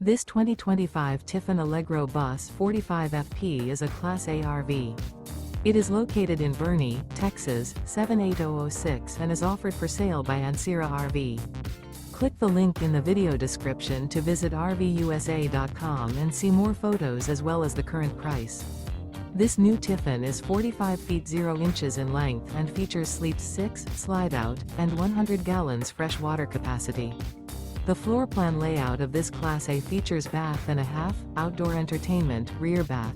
This 2025 Tiffin Allegro Bus 45 FP is a Class A RV. It is located in Boerne, Texas, 78006 and is offered for sale by Ancira RV. Click the link in the video description to visit RVUSA.com and see more photos as well as the current price. This new Tiffin is 45 feet 0 inches in length and features Sleep 6, Slideout, and 100 gallons fresh water capacity. The floor plan layout of this Class A features bath and a half, outdoor entertainment, rear bath.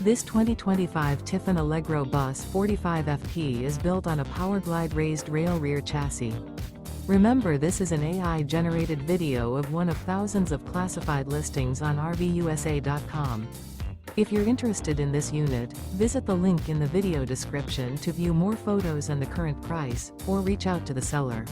This 2025 Tiffin Allegro Bus 45 FP is built on a PowerGlide Raised Rail Rear chassis. Remember, this is an AI-generated video of one of thousands of classified listings on RVUSA.com. If you're interested in this unit, visit the link in the video description to view more photos and the current price, or reach out to the seller.